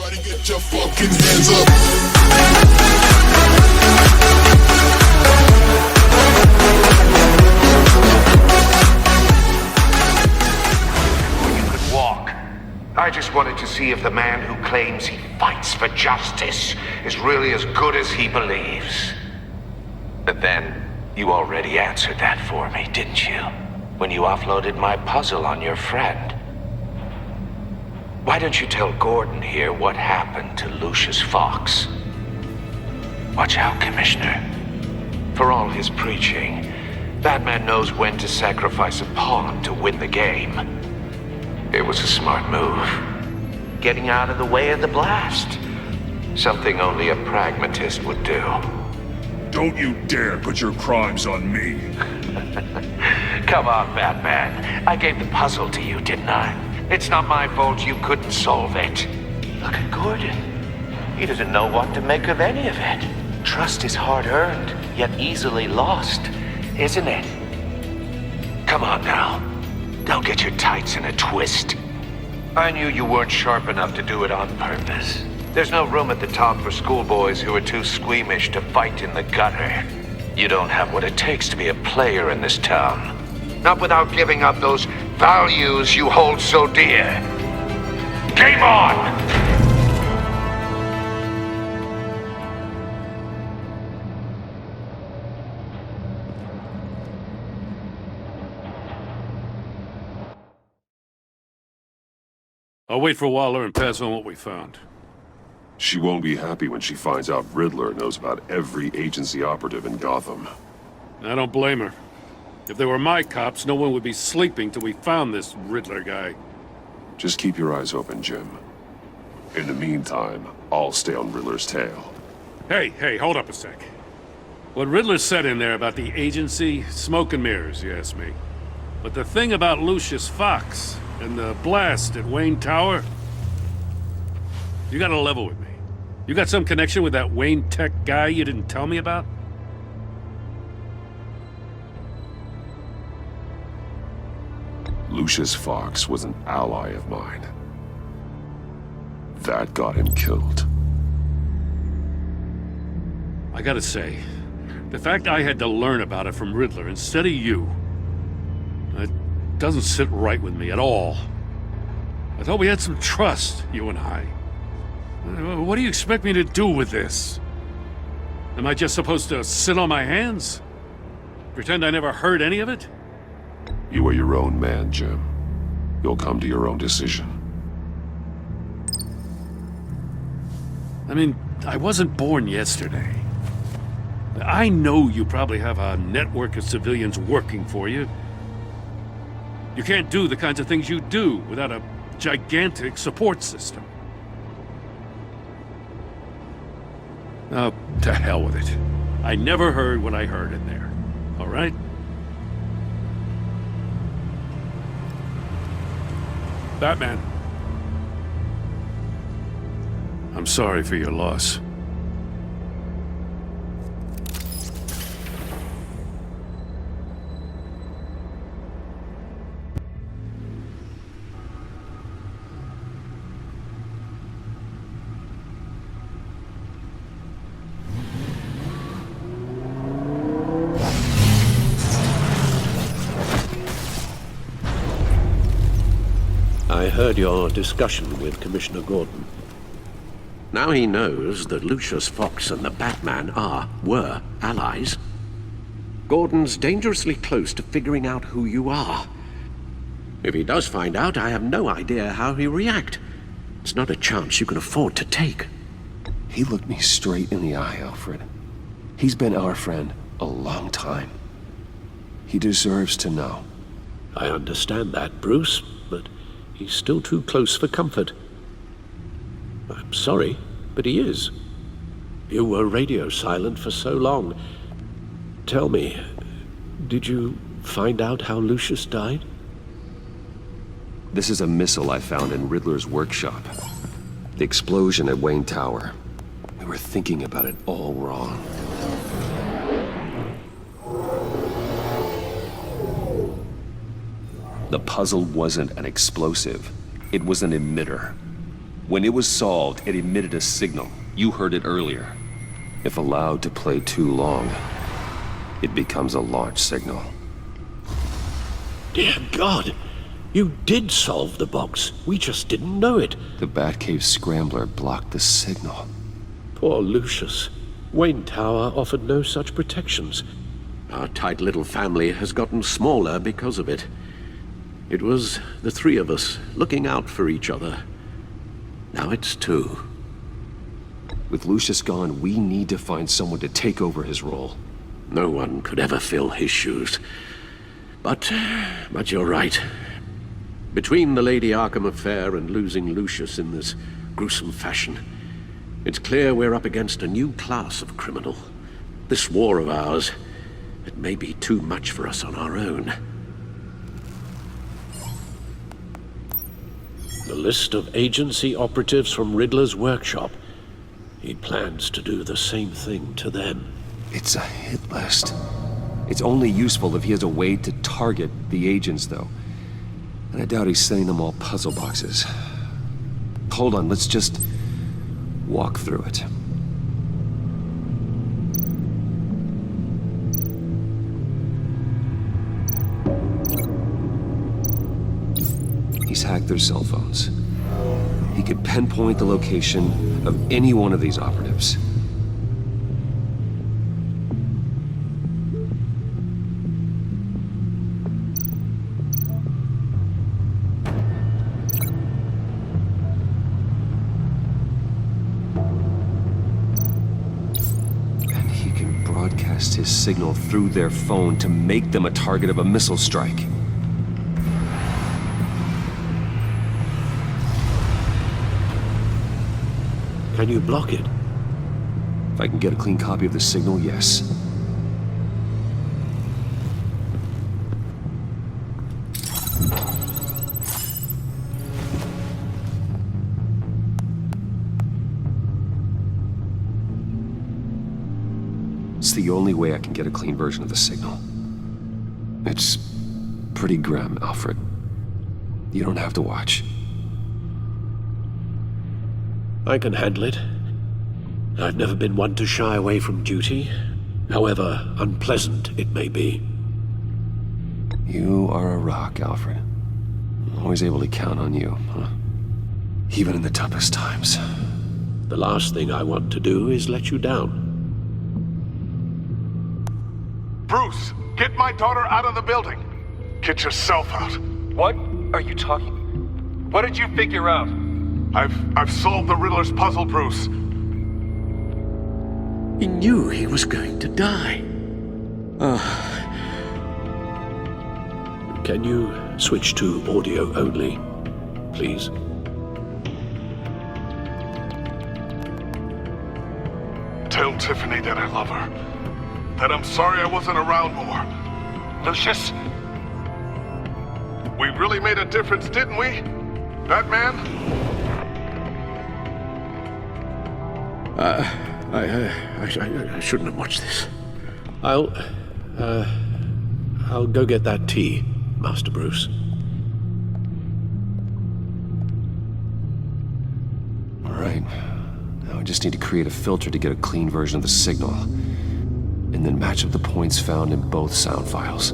Everybody get your fucking hands up. You could walk. I just wanted to see if the man who claims he fights for justice is really as good as he believes. But then, you already answered that for me, didn't you? When you offloaded my puzzle on your friend. Why don't you tell Gordon here what happened to Lucius Fox? Watch out, Commissioner. For all his preaching, Batman knows when to sacrifice a pawn to win the game. It was a smart move. Getting out of the way of the blast. Something only a pragmatist would do. Don't you dare put your crimes on me. Come on, Batman. I gave the puzzle to you, didn't I? It's not my fault you couldn't solve it. Look at Gordon. He doesn't know what to make of any of it. Trust is hard-earned, yet easily lost, isn't it? Come on now. Don't get your tights in a twist. I knew you weren't sharp enough to do it on purpose. There's no room at the top for schoolboys who are too squeamish to fight in the gutter. You don't have what it takes to be a player in this town. Not without giving up those values you hold so dear. Game on! I'll wait for Waller and pass on what we found. She won't be happy when she finds out Riddler knows about every agency operative in Gotham. I don't blame her. If they were my cops, no one would be sleeping till we found this Riddler guy. Just keep your eyes open, Jim. In the meantime, I'll stay on Riddler's tail. Hey, hold up a sec. What Riddler said in there about the agency, smoke and mirrors, you ask me. But the thing about Lucius Fox and the blast at Wayne Tower, you gotta level with me. You got some connection with that Wayne Tech guy you didn't tell me about? Lucius Fox was an ally of mine. That got him killed. I gotta say, the fact I had to learn about it from Riddler instead of you, it doesn't sit right with me at all. I thought we had some trust, you and I. What do you expect me to do with this? Am I just supposed to sit on my hands? Pretend I never heard any of it? You are your own man, Jim. You'll come to your own decision. I mean, I wasn't born yesterday. I know you probably have a network of civilians working for you. You can't do the kinds of things you do without a gigantic support system. Oh, to hell with it. I never heard what I heard in there. All right? Batman. I'm sorry for your loss. I heard your discussion with Commissioner Gordon. Now he knows that Lucius Fox and the Batman were allies. Gordon's dangerously close to figuring out who you are. If he does find out, I have no idea how he'll react. It's not a chance you can afford to take. He looked me straight in the eye, Alfred. He's been our friend a long time. He deserves to know. I understand that, Bruce, but he's still too close for comfort. I'm sorry, but he is. You were radio silent for so long. Tell me, did you find out how Lucius died? This is a missile I found in Riddler's workshop. The explosion at Wayne Tower. We were thinking about it all wrong. The puzzle wasn't an explosive. It was an emitter. When it was solved, it emitted a signal. You heard it earlier. If allowed to play too long, it becomes a launch signal. Dear God! You did solve the box. We just didn't know it. The Batcave scrambler blocked the signal. Poor Lucius. Wayne Tower offered no such protections. Our tight little family has gotten smaller because of it. It was the three of us looking out for each other. Now it's two. With Lucius gone, we need to find someone to take over his role. No one could ever fill his shoes. But you're right. Between the Lady Arkham affair and losing Lucius in this gruesome fashion, it's clear we're up against a new class of criminal. This war of ours, it may be too much for us on our own. The list of agency operatives from Riddler's workshop. He plans to do the same thing to them. It's a hit list. It's only useful if he has a way to target the agents, though. And I doubt he's sending them all puzzle boxes. Hold on, let's just walk through it. He's hacked their cell phones. He could pinpoint the location of any one of these operatives. And he can broadcast his signal through their phone to make them a target of a missile strike. Can you block it? If I can get a clean copy of the signal, yes. It's the only way I can get a clean version of the signal. It's pretty grim, Alfred. You don't have to watch. I can handle it. I've never been one to shy away from duty, however unpleasant it may be. You are a rock, Alfred. Always able to count on you, huh? Even in the toughest times. The last thing I want to do is let you down. Bruce, get my daughter out of the building. Get yourself out. What are you talking? What did you figure out? I've solved the Riddler's puzzle, Bruce. He knew he was going to die. Can you switch to audio only, please? Tell Tiffany that I love her. That I'm sorry I wasn't around more. Lucius? We really made a difference, didn't we? Batman? I shouldn't have watched this. I'll go get that tea, Master Bruce. All right. Now I just need to create a filter to get a clean version of the signal. And then match up the points found in both sound files.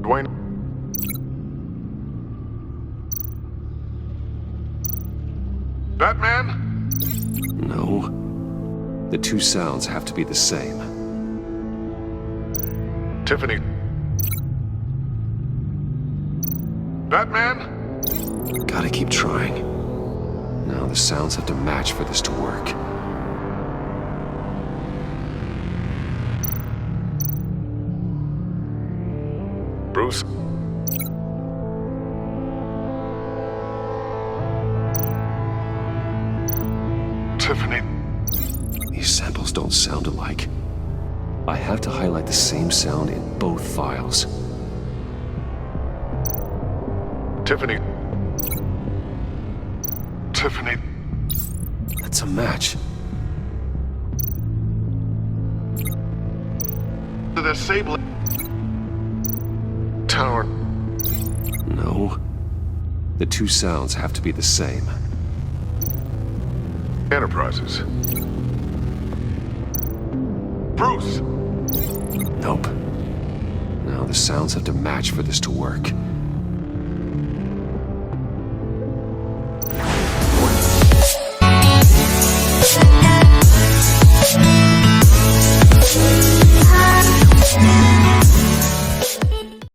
Dwayne? Batman? No. The two sounds have to be the same. Tiffany? Batman? Gotta keep trying. Now the sounds have to match for this to work. Bruce? Tiffany? These samples don't sound alike. I have to highlight the same sound in both files. Tiffany? Tiffany? That's a match. The disabling tower. No. The two sounds have to be the same. Enterprises. Bruce! Nope. No, the sounds have to match for this to work.